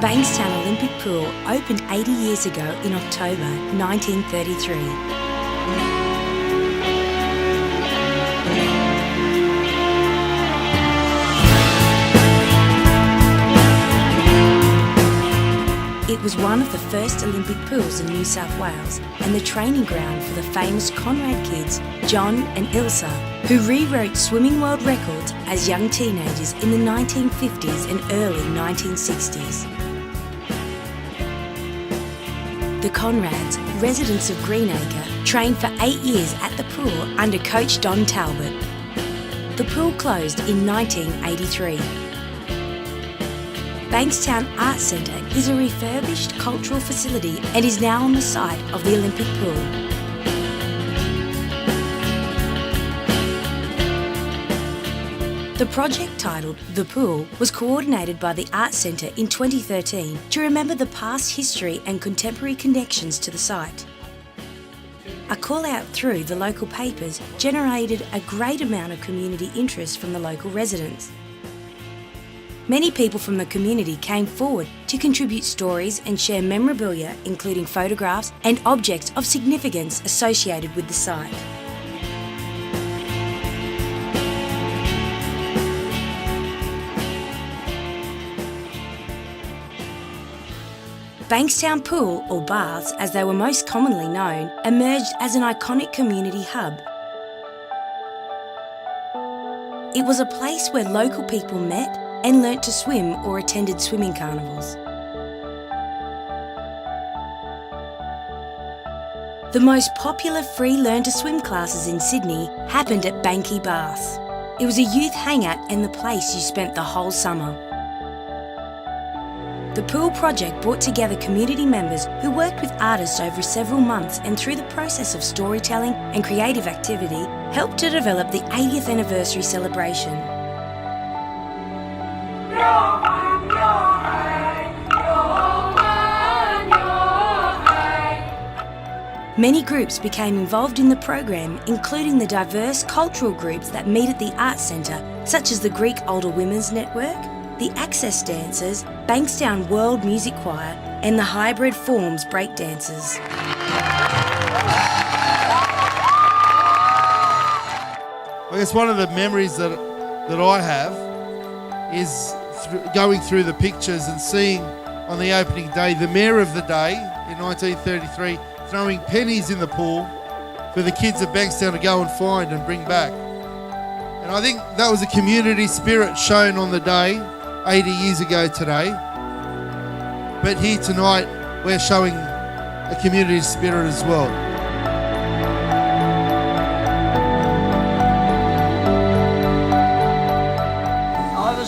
Bankstown Olympic Pool opened 80 years ago in October 1933. It was one of the first Olympic pools in New South Wales and the training ground for the famous Conrad kids, John and Ilsa, who rewrote swimming world records as young teenagers in the 1950s and early 1960s. The Conrads, residents of Greenacre, trained for 8 years at the pool under coach Don Talbot. The pool closed in 1983. Bankstown Arts Centre is a refurbished cultural facility and is now on the site of the Olympic pool. The project, titled The Pool, was coordinated by the Arts Centre in 2013 to remember the past history and contemporary connections to the site. A call out through the local papers generated a great amount of community interest from the local residents. Many people from the community came forward to contribute stories and share memorabilia, including photographs and objects of significance associated with the site. Bankstown Pool, or Baths as they were most commonly known, emerged as an iconic community hub. It was a place where local people met and learnt to swim or attended swimming carnivals. The most popular free learn to swim classes in Sydney happened at Banky Baths. It was a youth hangout and the place you spent the whole summer. The pool project brought together community members who worked with artists over several months, and through the process of storytelling and creative activity, helped to develop the 80th anniversary celebration. Many groups became involved in the program, including the diverse cultural groups that meet at the Arts Centre, such as the Greek Older Women's Network, the Access Dancers, Bankstown World Music Choir, and the Hybrid Forms Breakdancers. I guess one of the memories that I have is going through the pictures and seeing on the opening day the mayor of the day in 1933 throwing pennies in the pool for the kids of Bankstown to go and find and bring back. And I think that was a community spirit shown on the day 80 years ago today. But here tonight we're showing a community spirit as well.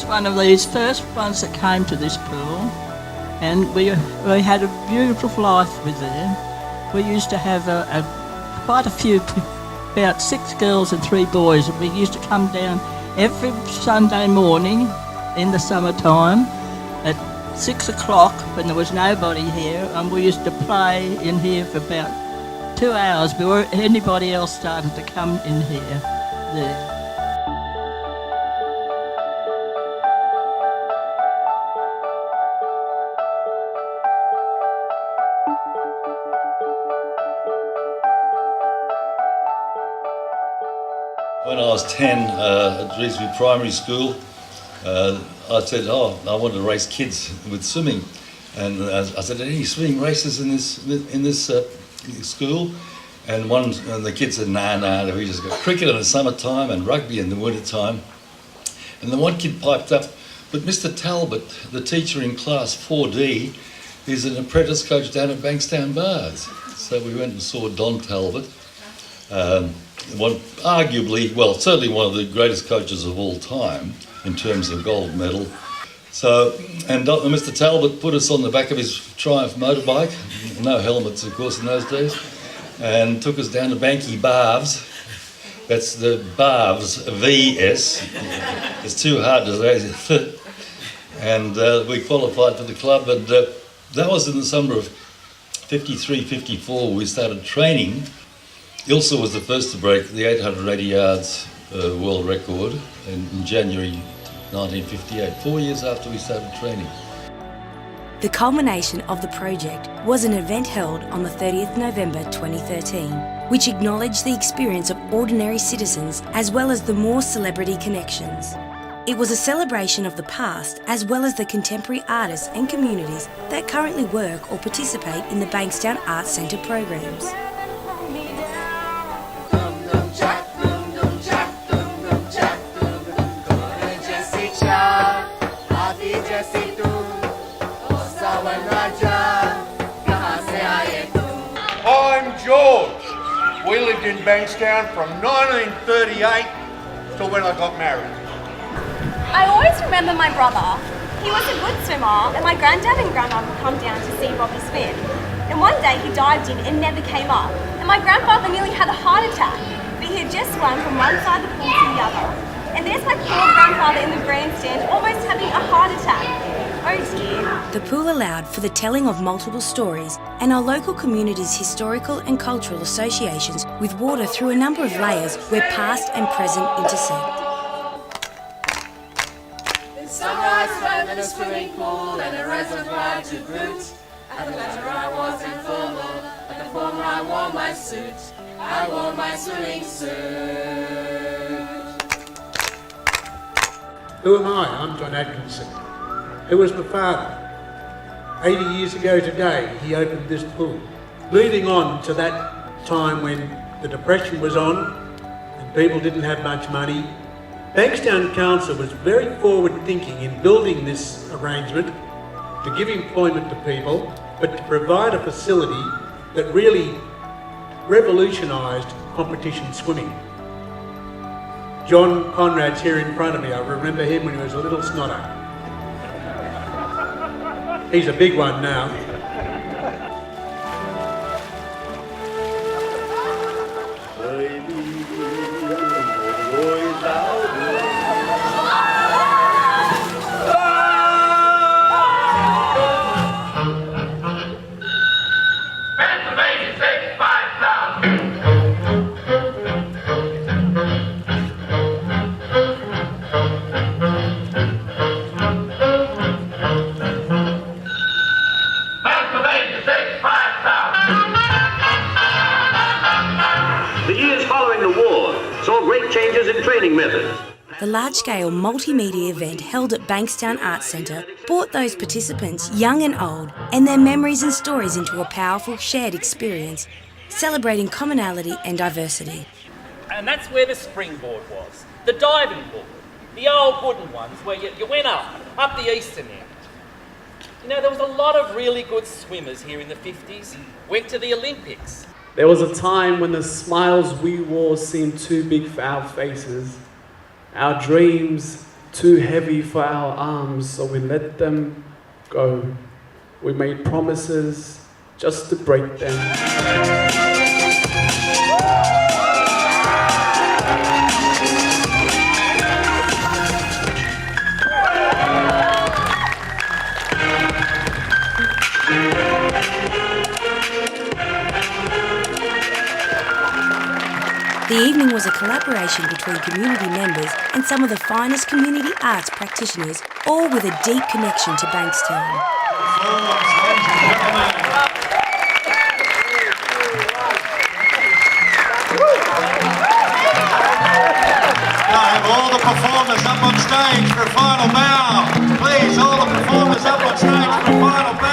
One of these first ones that came to this pool, and we had a beautiful life with it. We used to have quite a few, about 6 girls and 3 boys, and we used to come down every Sunday morning in the summertime at 6 o'clock when there was nobody here, and we used to play in here for about 2 hours before anybody else started to come in here. There. When I was 10 at Dresby Primary School, I said, I want to race kids with swimming. And I said, any swimming races in this school? And the kids said, no, we just got cricket in the summertime and rugby in the winter time. And the one kid piped up, but Mr. Talbot, the teacher in class 4D, is an apprentice coach down at Bankstown Baths. So we went and saw Don Talbot. Certainly one of the greatest coaches of all time in terms of gold medal. So, and Mr. Talbot put us on the back of his Triumph motorbike, no helmets of course in those days, and took us down to Banky Baths. That's the Baths, VS. It's too hard to say. And we qualified for the club, and that was in the summer of 53, 54 we started training. Ilsa was the first to break the 880 yards world record in January 1958, 4 years after we started training. The culmination of the project was an event held on the 30th November 2013, which acknowledged the experience of ordinary citizens as well as the more celebrity connections. It was a celebration of the past as well as the contemporary artists and communities that currently work or participate in the Bankstown Arts Centre programs. I'm George. We lived in Bankstown from 1938 till when I got married. I always remember my brother. He was a good swimmer, and my granddad and grandma would come down to see Robbie swim. And one day he dived in and never came up, and my grandfather nearly had a heart attack, but he had just swum from one side of the pool to the other. And there's my poor grandfather in the grandstand almost having a heart attack. Oh dear. The pool allowed for the telling of multiple stories and our local community's historical and cultural associations with water through a number of layers where past and present intersect. Sunrise swam in a swimming pool and a reservoir to boot. At the latter I was informal, at the former I wore my suit. I wore my swimming suit. Who am I? I'm John Atkinson. Who was my father? 80 years ago today, he opened this pool. Leading on to that time when the Depression was on and people didn't have much money, Bankstown Council was very forward-thinking in building this arrangement to give employment to people, but to provide a facility that really revolutionised competition swimming. John Conrad's here in front of me. I remember him when he was a little snotter. He's a big one now. Changes in training methods. The large-scale multimedia event held at Bankstown Arts Centre brought those participants, young and old, and their memories and stories into a powerful shared experience, celebrating commonality and diversity. And that's where the springboard was, the diving board, the old wooden ones where you went up the eastern end. You know, there was a lot of really good swimmers here in the 50s, went to the Olympics. There was a time when the smiles we wore seemed too big for our faces, our dreams too heavy for our arms, so we let them go. We made promises just to break them. The evening was a collaboration between community members and some of the finest community arts practitioners, all with a deep connection to Bankstown. All the performers up on stage for a final bow. Please, all the performers up on stage for a final bow.